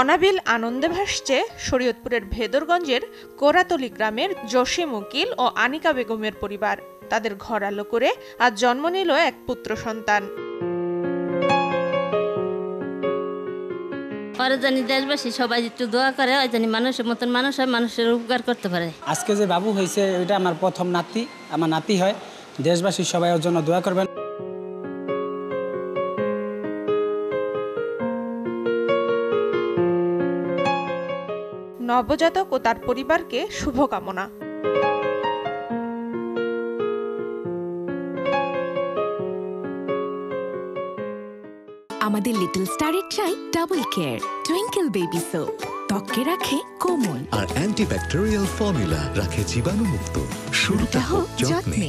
অনাবিল আনন্দে ভাসছে শরীয়তপুরের ভেদরগঞ্জের কোরাতলী গ্রামের জসিম উকিল ও আনিকা বেগমের পরিবার। তাদের ঘর আলো করে আজ জন্ম নিল এক পুত্র সন্তান। জানি দেশবাসী সবাই একটু দোয়া করে, ওই জানি মানুষের মতন মানুষ হয়, মানুষের উপকার করতে পারে। আজকে যে বাবু হয়েছে ওইটা আমার প্রথম নাতি, আমার নাতি হয়। দেশবাসী সবাই ওর জন্য দোয়া করবেন। নবজাতক ও তার পরিবারকে শুভকামনা। আমাদের লিটল স্টারের চাই double care twinkle baby soap, ত্বকে রাখে কোমল আর অ্যান্টিব্যাকটেরিয়াল ফর্মুলা রাখে জীবাণুমুক্ত। শুরুটা হোক যত্নে।